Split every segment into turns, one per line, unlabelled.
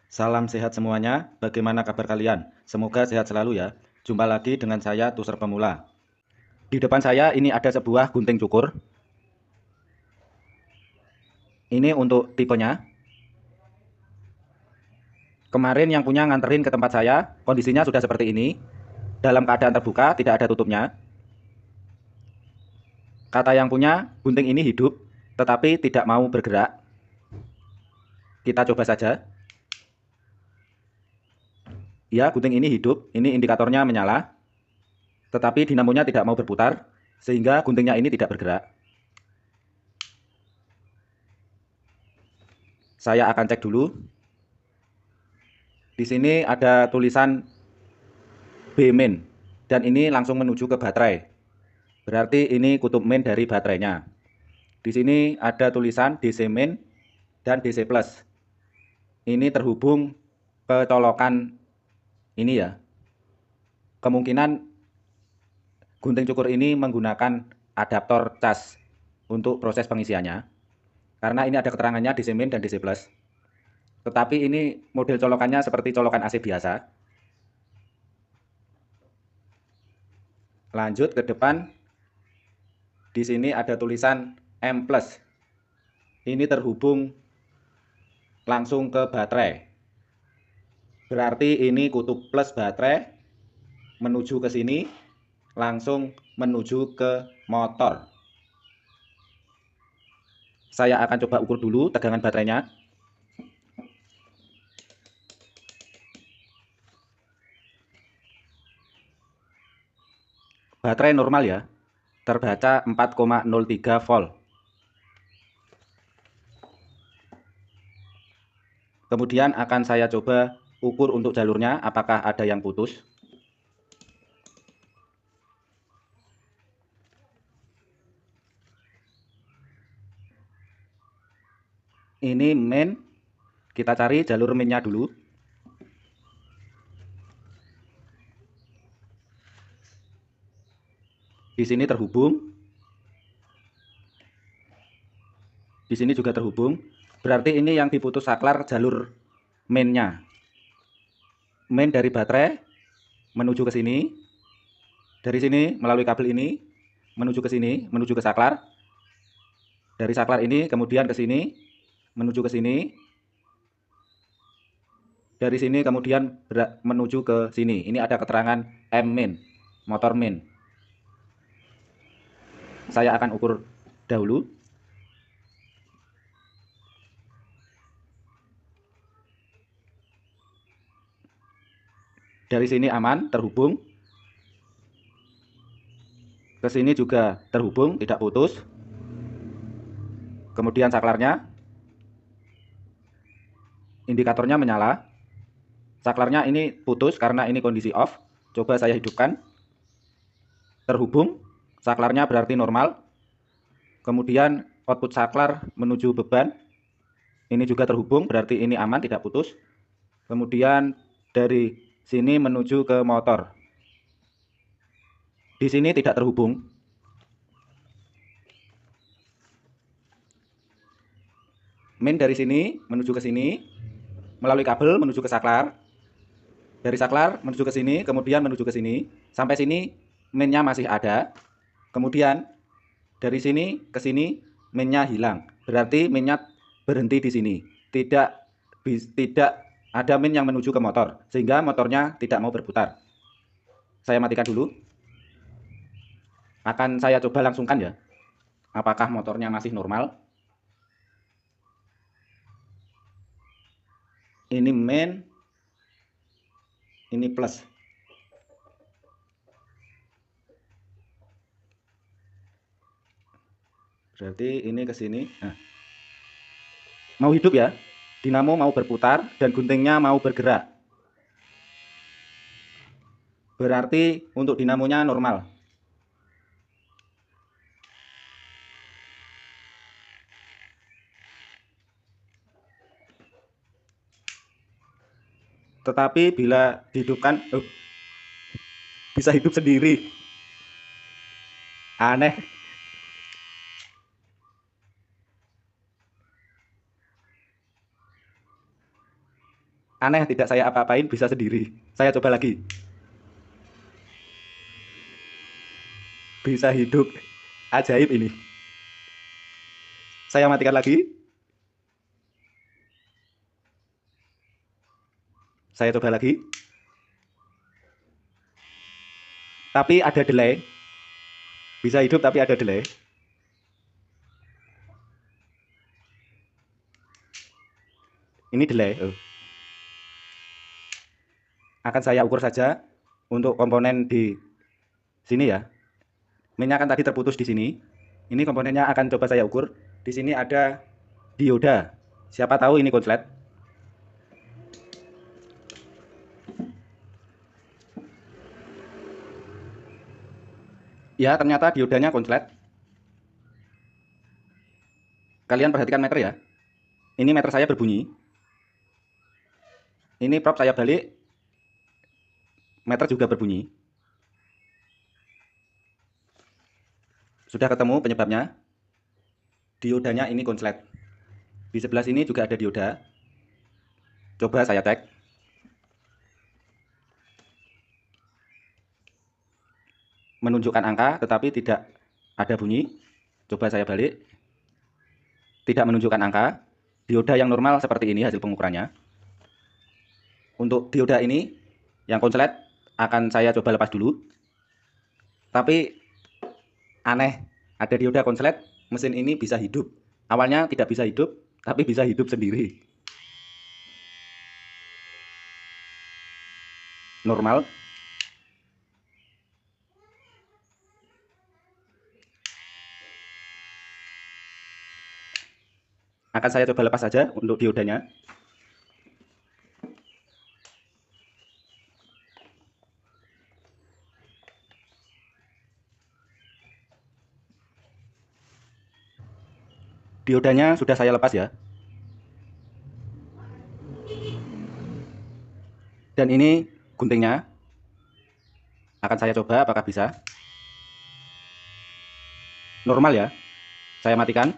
Salam sehat semuanya, bagaimana kabar kalian? Semoga sehat selalu ya. Jumpa lagi dengan saya, Tuser Pemula. Di depan saya ini ada sebuah gunting cukur. Ini untuk tipenya. Kemarin yang punya nganterin ke tempat saya, kondisinya sudah seperti ini. Dalam keadaan terbuka, tidak ada tutupnya. Kata yang punya, gunting ini hidup, tetapi tidak mau bergerak. Kita coba saja. Ya, gunting ini hidup, ini indikatornya menyala. Tetapi dinamonya tidak mau berputar, sehingga guntingnya ini tidak bergerak. Saya akan cek dulu. Di sini ada tulisan B main, dan ini langsung menuju ke baterai. Berarti ini kutub main dari baterainya. Di sini ada tulisan DC main dan DC plus. Ini terhubung ke colokan ini ya. Kemungkinan gunting cukur ini menggunakan adaptor cas untuk proses pengisiannya. Karena ini ada keterangannya DC main dan DC plus. Tetapi ini model colokannya seperti colokan AC biasa. Lanjut ke depan. Di sini ada tulisan M plus. Ini terhubung langsung ke baterai. Berarti ini kutub plus baterai menuju ke sini, langsung menuju ke motor. Saya akan coba ukur dulu tegangan baterainya. Baterai normal ya, terbaca 4,03 volt. Kemudian akan saya coba ukur untuk jalurnya, apakah ada yang putus. Ini main, kita cari jalur mainnya dulu. Di sini terhubung. Di sini juga terhubung. Berarti ini yang diputus saklar jalur mainnya. Main dari baterai menuju ke sini. Dari sini melalui kabel ini menuju ke sini, menuju ke saklar. Dari saklar ini kemudian ke sini, menuju ke sini. Dari sini kemudian menuju ke sini. Ini ada keterangan M main, motor main. Saya akan ukur dahulu. Dari sini aman, terhubung. Ke sini juga terhubung, tidak putus. Kemudian saklarnya, indikatornya menyala. Saklarnya ini putus karena ini kondisi off. Coba saya hidupkan. Terhubung, saklarnya berarti normal. Kemudian output saklar menuju beban. Ini juga terhubung, berarti ini aman, tidak putus. Kemudian dari sini menuju ke motor. Di sini tidak terhubung. Main dari sini menuju ke sini, melalui kabel menuju ke saklar. Dari saklar menuju ke sini, kemudian menuju ke sini. Sampai sini mainnya masih ada. Kemudian dari sini ke sini mainnya hilang. Berarti mainnya berhenti di sini. Tidak ada main yang menuju ke motor, sehingga motornya tidak mau berputar. Saya matikan dulu. Akan saya coba langsungkan ya. Apakah motornya masih normal? Ini main, ini plus. Berarti ini ke sini. Nah, mau hidup ya. Dinamo mau berputar dan guntingnya mau bergerak. Berarti untuk dinamonya normal. Tetapi bila dihidupkan, bisa hidup sendiri. Aneh. Aneh, tidak saya apa-apain bisa sendiri. Saya coba lagi. Bisa hidup. Ajaib ini. Saya matikan lagi. Saya coba lagi. Tapi ada delay. Bisa hidup tapi ada delay. Ini delay. Akan saya ukur saja untuk komponen di sini ya. Minyak kan tadi terputus di sini. Ini komponennya akan coba saya ukur. Di sini ada dioda. Siapa tahu ini konslet. Ya, ternyata diodanya konslet. Kalian perhatikan meter ya. Ini meter saya berbunyi. Ini prop saya balik. Meter juga berbunyi. Sudah ketemu penyebabnya. Diodanya ini konslet. Di sebelah sini juga ada dioda. Coba saya cek. Menunjukkan angka tetapi tidak ada bunyi. Coba saya balik. Tidak menunjukkan angka. Dioda yang normal seperti ini hasil pengukurannya. Untuk dioda ini yang konslet akan saya coba lepas dulu. Tapi aneh, ada dioda konslet, mesin ini bisa hidup. Awalnya tidak bisa hidup, tapi bisa hidup sendiri. Normal. Akan saya coba lepas saja untuk diodanya. Diodanya sudah saya lepas ya. Dan ini guntingnya. Akan saya coba apakah bisa. Normal ya. Saya matikan.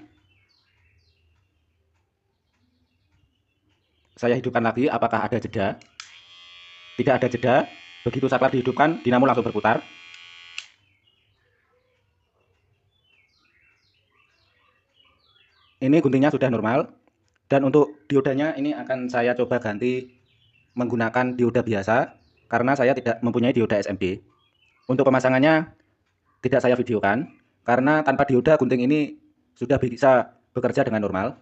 Saya hidupkan lagi, apakah ada jeda? Tidak ada jeda. Begitu saklar dihidupkan, dinamo langsung berputar. Ini guntingnya sudah normal. Dan untuk diodanya ini akan saya coba ganti menggunakan dioda biasa, karena saya tidak mempunyai dioda SMD. Untuk pemasangannya tidak saya videokan, karena tanpa dioda gunting ini sudah bisa bekerja dengan normal.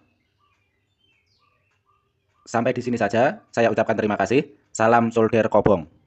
Sampai di sini saja, saya ucapkan terima kasih. Salam solder kobong.